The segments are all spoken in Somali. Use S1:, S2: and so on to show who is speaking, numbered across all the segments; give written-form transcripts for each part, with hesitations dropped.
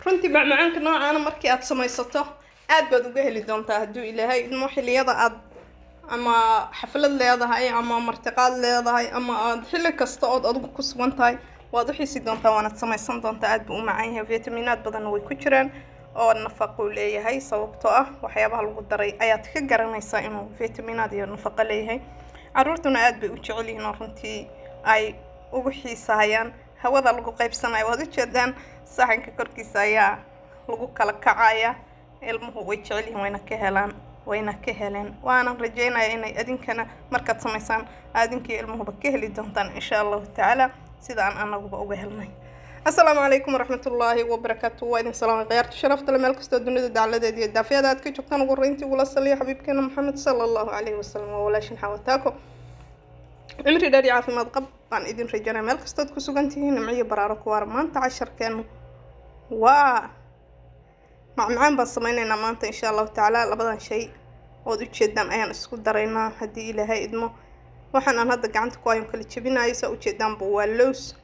S1: runtii macmacaanka noocaana markii aad samaysato aad baad uga heli doontaa hadduu ilaahay idmo xilliyada aad ama xaflad leedahay ama martiqaad leedahay ama aad xilli kasta ood adigu ku sugan tahay waad u xiisi doontaa waanaad samaysan doontaa. aad buu u macaan yahay, fiitamiinaad badanna way ku jiraan oo nafaqo leeyahay sababtoo ah waxyaabaha lagu daray ayaad ka garanaysaa inuu fiitamiinaad iyo nafaqo leeyahay. caruurtuna aad bay u jecel yihiin oo runtii ay ugu xiisayaan. hawada lagu qaybsanayo waad u jeedaan saxanka korkiisa ayaa lagu kala kacaya. ilmuhu way jecel yihiin wayna ka heleen waana rajaynayaa inay adinkana markaad samaysaan adinkii ilmuhuba ka heli doontaan insha Allah taala sida aan anaguba uga helnay. السلام عليكم ورحمة الله وبركاته. وإذن سلام غيرت شرفت لما لك استودنا دعالة دي الدافية دات كي جبتان وقرينتي ولا صلي حبيبكنا محمد صلى الله عليه وسلم ولا شن حواتاكم عمري داري عافي ما تقب عن إذن رجانا مالك استود كسوغنتي نمعي برارك وارمان تعشر كانوا مع معان بصمينينا مانتا إن شاء الله تعالى لبدان شيء ودو تشدام أيان اسكو دارينا هدي إلهي إدمو waxaan aan hadda gacanta ku hayo kala jabinayo sa u jeedaanba waa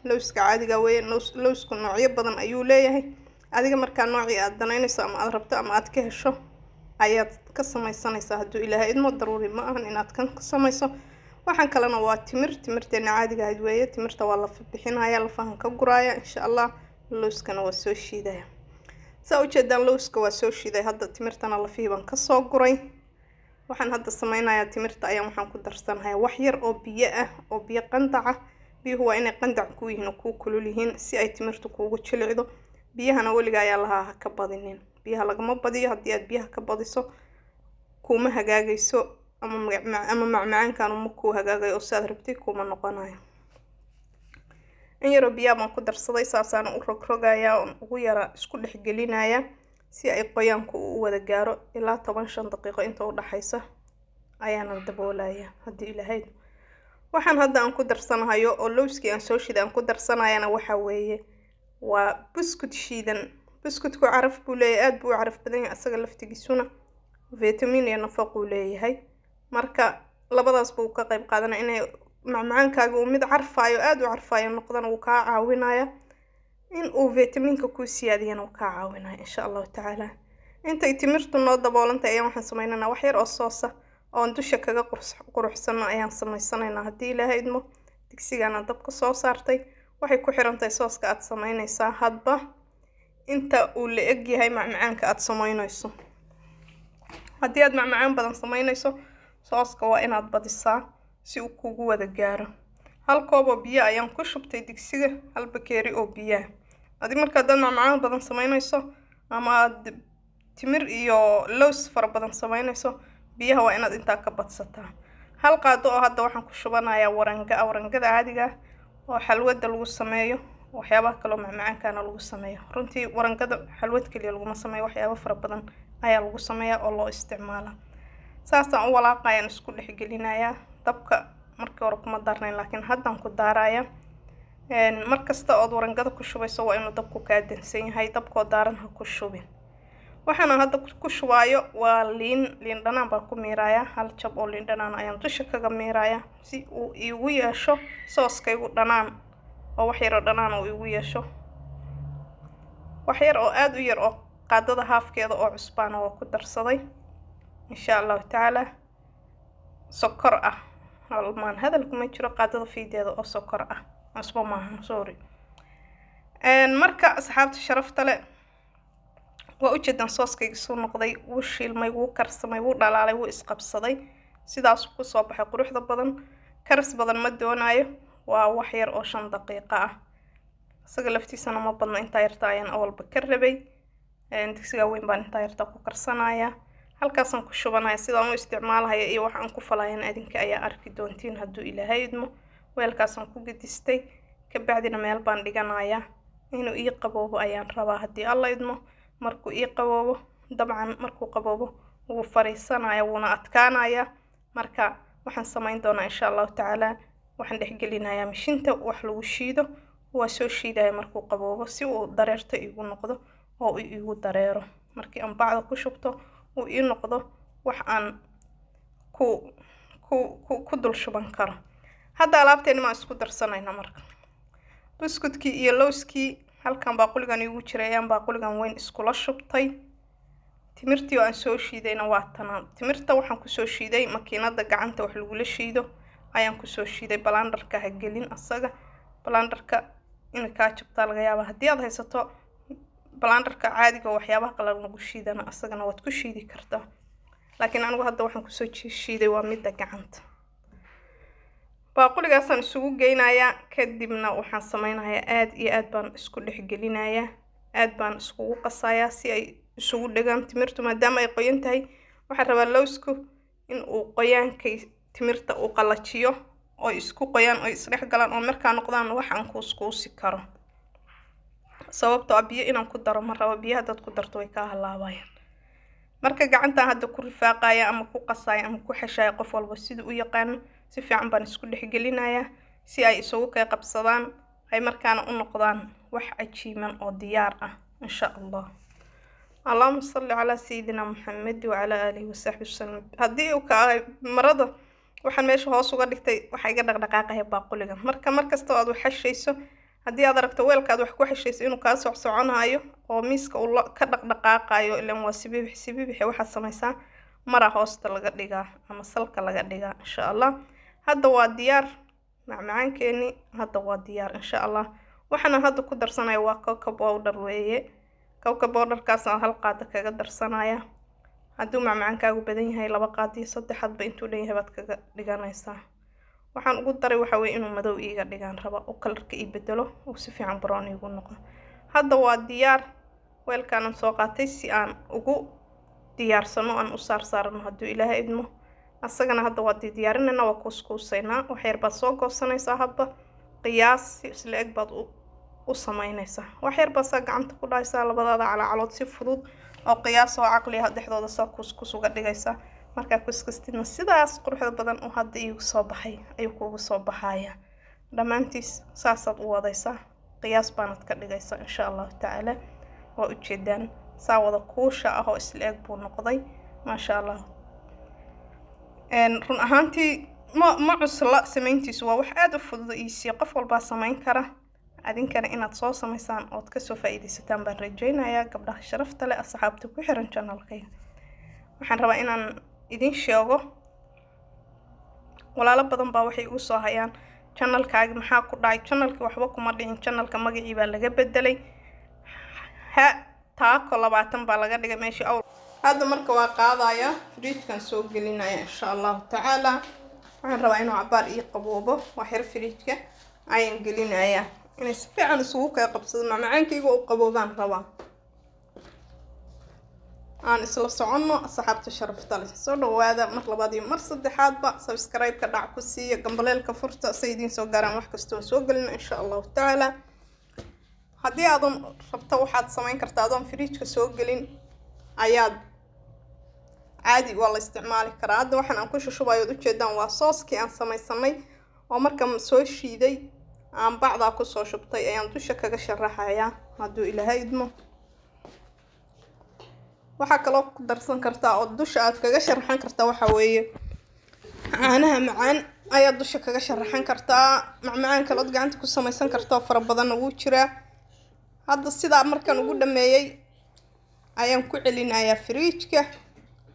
S1: lowska caadiga weeye. lowsku noocyo badan ayuu leeyahay. adiga markaa noocii aad danaynayso ama aad rabto ama aad ka hesho ayaad ka samaysanaysaa hadduu ilaahay idmo. daruuri ma ahan inaad kan ka samayso. waxaan kalena waa timirteena caadiga ahayd weeye. timirta waa la bixinaya, lafahan ka guraya insha Allah. lowskana waa soo shiidaya. sa u jeedaan lowska waa soo shiiday. hadda timirtana lafihii baan ka soo guray. waxaan hadda samaynayaa timirta ayaan waxaan ku darsanayaa wax yar oo biyo ah oo biyo qandac ah. biyuhu waa inay qandac ku yihiin oo ku kulul yihiin si ay timirtu kuugu jilicdo. biyahana weliga ayaa lahaa ha ka badinin. biyaha lagama badiyo. haddii aad biyaha ka badiso kuma hagaagayso ama macmacaankan uma ku hagaagayo oo saad rabtay kuma noqonayo. in yar oo biyo baan ku darsaday saasaan u rogrogayaa oo ugu yara isku dhex gelinayaa si ay qoyaanku u wada gaaro ilaa 15 daqiiqo inta u dhaxaysa ayaana daboolaya haddii ilaahay. waxaan hadda aan ku darsanayo oo lowskii aan soo shiiday aan ku darsanayana waxa weeye waa buskut shiidan. buskutku caraf buu leeyahay, aad buu u caraf badan yahay asaga laftigiisuna vitamin iyo nafaqo leeyahay. marka labadaas buu ka qayb qaadanaya inay macmacaankaaga uu mid carfayo aad u carfayo noqdana uu ka caawinaya in uu vitaminka ku siyaadiyana uu ka caawinayo insha Allah taala. intay timirtu noo daboolantay ayaan waxaan sameynaa wax yar oo soos ah oo dusha kaga quruxsano ayaan sameysanaynaa haddii ilaahay idmo. digsigana dabka soo saartay. waxay ku xirantahay sooska aad sameynaysaa hadba inta uu la eg yahay macmacaanka aad sameynayso. haddii aad macmacaan badan sameynayso sooska waa inaad badisaa si uu kugu wada gaaro. hal koob oo biyo ayaan ku shubtay digsiga, hal bakeeri oo biyo. adi markaad macmacaan badan sameynayso ama aad timir iyo lows fara badan sameynayso biyaha waa inaad intaa ka badsataa. hal qaado oo hadda waxaan ku shubanayaa warangada caadiga oo xalwada lagu sameeyo waxyaabaha kale oo macmacaankana lagu sameeyo. runtii warangada xalwad kaliya lagu sameeyo waxyaabo fara badan ayaa lagu sameeyaa oo loo isticmaalaa. saasaan u walaaqayaan isku dhex gelinayaa. dabka markii hore kuma darnayn laakiin haddaan ku daaraya. markasta oo warangada ku shubayso waa inuu dabku ka dansan yahay. dabkoo daaran ha ku shubin. waxaan hadda ku shubaayo waa liin dhanaan baan ku miirayaa. hal jab oo liin dhanaan ayaan dusha kaga miirayaa si uu igu yeesho sooskaygu dhanaan oo wax yar oo dhanaan uu igu yeesho. wax yar oo aad u yar oo qaadada haafkeeda oo cusbaan oo ku darsaday insha Allah taala. sokor ah halmaan hadalku ma jiro qaadada fiideeda oo sokor ah cusbo maahan sorry. marka asxaabta sharafta leh waa u jeedan sooskayga soo noqday wuu shiilmay wuu karsamay wuu dhalaalay wuu isqabsaday sidaas ku soo baxay quruxda badan. karis badan ma doonayo waa wax yar oo 5 daqiiqo ah. isaga laftiisana ma badna inta yarta ayaan awalba ka rabay. digsiga weyn baan inta yarta ku karsanaya. halkaasaan ku shubanaya sidaan u isticmaalayo iyo waxaan ku falaayeen adinka ayaa arki doontiin hadduu ilaahay idmo. weelkaasaan ku gidistay ka bacdina meel baan dhiganaya inuu ii qaboobo ayaan rabaa haddii Allah idmo. markuu ii qaboobo dabcan markuu qaboobo wuu fariisanaya wuuna adkaanaya. marka waxaan sameyn doonaa insha Allah taala waxaan dhex gelinayaa mishinta wax lagu shiido. waa soo shiidaya markuu qaboobo si uu dareerto igu noqdo oo igu dareero. markii aan bacda ku shubto uu ii noqdo wax aan ku dul shuban karo. hadda alaabteena ma isku darsanayna marka. buskudkii iyo lowskii halkan baaquligan igu jiray ayaan baaquligan weyn iskula shubtay timirtii oo aan soo shiidayna waa tanaan timirta waxaan ku soo shiiday makiinada gacanta wax lagu la shiido ayaan ku soo shiiday blenderka ha gelin asaga blenderka in ka jabta laga yaabo hadii aad haysato blenderka caadiga waxyaabaha qalad lagu shiidana asagana waad ku shiidi kartaa laakiin anigu hadda waxaan ku soo shiiday waa midda gacanta baaquligaasaan isugu geynayaa kadibna waxaan sameynayaa aad iyo aad baan isku dhex gelinayaa aad baan iskugu qasayaa si ay isugu dhagaan timirtu maadaama ay qoyan tahay waxaan rabaa lowsku in uu qoyaankay timirta uu qalajiyo oo isku qoyaan oo isdhex galaan oo markaa noqdaan wax aan kuuskuusi karo sababtoo ah biyo inaan ku daro ma rabo biyaha dad ku darto way ka halaabayaan marka gacanta hadda ku rifaaqaya ama ku qasaya ama ku xashaya qof walba sidoo u yaqaan si fiican baan isku dhex gelinayaa si ay isugu ka qabsadaan ay markaana u noqdaan wax cajiiman oo diyaar ah insha Allah اللهم صل على سيدنا محمد وعلى آله وصحبه وسلم هدي مرضى waxaan meesha hoos uga dhigtay waxa iga dhaqdhaqaaqaya baaquliga markasta aad wax xashayso hadii aad aragto weelkaad wax ku xashayso inuu ka soconayo oo miiska uu ka dhaqdhaqaaqayo ilaa waa sibibix waxa samaysaa mara hoosta laga dhigaa ama salka laga dhigaa insha Allah hadda waa diyaar macmacaankeeni hadda waa diyaar insha Allah waxaan hadda ku darsanayaa waa cocoa powder weeye cocoa powder kaas hal qaado kaga darsanaya hadduu macmacaankaagu badan yahay 2 qaad iyo 3 xadba intuu leeyahay baad kaga dhiganaysaa waxaan ugu daray waxa weey inuu madow iiga dhigaan raba oo kalarka ii bedelo oo si fiican brown iigu noqdo hadda waa diyaar weelkaan soo qaatay si aan ugu diyaarsano aan u saarno hadduu ilaahay idmo asagana hadda waa diyaarinayna waa kuskuusaynaa wax yar baad soo goosanaysaa habba qiyaas isla eg baad u samaynaysaa wax yar baad gacanta ku dhaysaa labadaada calaacalood si fudud oo qiyaas oo caqli ah dhexdooda soo kuskus uga dhigaysaa marka kuskustina sidaas quruxda badan oo hadda iigu soo baxay ayuu kuugu soo baxaya dhamaantiis saasaad u wadaysaa qiyaas baanad ka dhigaysaa insha Allah taala waa u jeedaan saa wada kuusha ah oo isla eg buu noqday ma sha Allah run ahaantii ma cusla samayntiisu waa wax aad u fudud iyo qof walba samayn kara adinkana inaad soo samaysaan oo ka soo faa'iideysataan baan rajaynayaa gabdhaha sharafta leh asxaabta ku xiran channelkayga waxaan rabaa inaan idin sheego walaalo badan baa waxay u soo hayaan channelkaaga maxaa ku dhacay channelkii waxba kuma dhicin channelka magacii baa laga bedelay taako 20 baa laga dhigay meeshii awl hadda marka waa qaadaya fridge-kan soo gelinaya insha Allah taala waxaan rabaa inuu cabaar ii qaboobo wax yar fridge-ka ayaan gelinaya inay si fiican isugu ka qabsado macmacaankayga oo qaboobaan rabaa aan isla soconno asxaabta sharafta leh soo dhawaada mar labaad iyo mar saddexaad ba subscribe ka dhac ku siiyo gambaleelka furta sayidin soo gaaraan wax kasta oo soo galina insha Allah taala hadii aad rabto waxaad samayn kartaa adoon fridge-ka soo gelin ayaad caadi waa la isticmaali karaa hadda waxaan aan ku shushubayo u jeedaan waa sooskii aan samaysanay oo marka soo shiiday aan bacda ku soo shubtay ayaan dusha kaga sharaxayaa hadduu ilaahay idmo waxa kale oo ku darsan kartaa oo dusha aad kaga sharaxan kartaa waxa weeye caanaha macaan ayaa dusha kaga sharaxan kartaa macmacaan kale oo gacanta ku samaysan kartaa fara badan ugu jira hadda sidaa markaan ugu dhameeyay ayaan ku celinayaa fridge-ka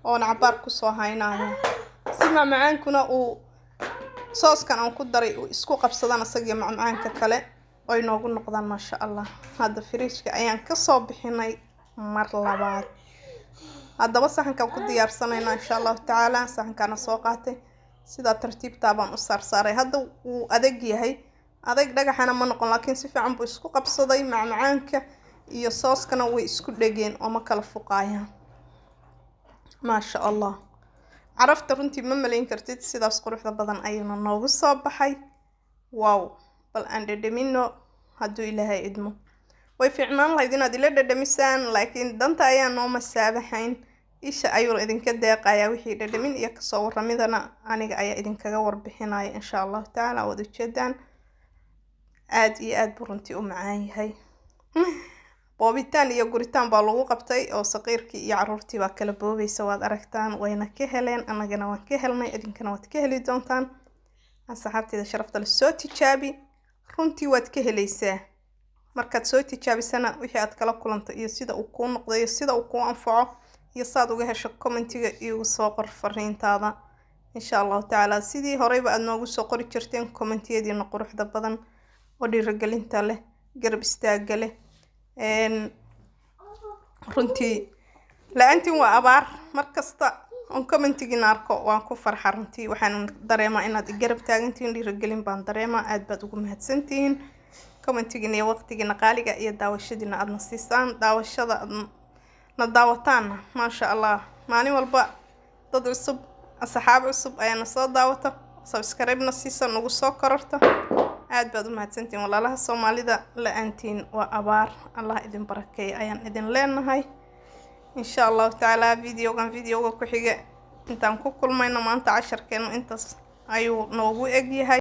S1: oo cabaar ku soo haynaya si macmacaankuna uu sooskan aan ku daray isku qabsadaan asaga macmacaanka kale oo inoogu noqdaan ma sha Allah hadda fridge-ka ayaan ka soo bixinay mar labaad haddaba saxankan ku diyaarsanayna insha Allah taala saxankana soo qaatay sida tartiibta baan u saaray hadda uu adag yahay adag dhagaxana ma noqon laakiin si fiican buu isku qabsaday macmacaanka iyo sooskana way isku dhageen oo ma kala fuqaayaan ma sha Allah عرفت runtii ma malayn kartid sidaas quruxda badan ayuu noogu soo baxay wow bal aan dhadhamino hadduu ilaahay idmo way fiicnaan lahayd inaad ila dhadhamisaan laakiin danta ayaan noo masaabahayn isha ayuu idinka deeqayaa wixii dhadhamin iyo ka soo waramidana aniga ayaa idinkaga warbixinaya insha Allah taala wada jeedaan aad iyo aad buu runtii u macaan yahay boobitaan iyo guritaan baa lagu qabtay oo saqiirkii iyo caruurtii baa kala boobaysa waad aragtaan wayna ka heleen anagana waan ka helnay idinkana waad ka heli doontaan asxaabteeda sharafta leh soo tijaabi runtii waad ka helaysaa markaad soo tijaabisana wixii aad kala kulantay iyo sida uu kuu noqday iyo sida uu kuu anfaco iyo saad uga hesho commentiga iigu soo qor fariintaada insha allahu tacaala. sidii horeyba aad noogu soo qori jirteen commentiyadiina quruxda badan oo dhiirigelinta leh, garab istaaga leh. runtii la-aantiin waa abaar, markasta on commentigiina arko waan ku farxa. runtii waxaan dareemaa inaad garab taagantihiin, dhiirigelin baan dareemaa. aad baad ugu mahadsantihiin commentigiina iyo waqtigiina qaaliga iyo daawashadiina aadna siisaan. daawashada aadna daawataan maasha allah, maalin walba dad cusub, asxaab cusub ayaana soo daawata, subscribe-na siisan ugu soo kororta. aad baad u mahadsantihiin walaalaha Soomaalida. la-aantiin waa abaar. allah idin barakeeyo ayaan idin leenahay insha allahu tacaala. videoga ku xiga intaan ku kulmayno maanta casharkeenu intaas ayuu noogu eg yahay.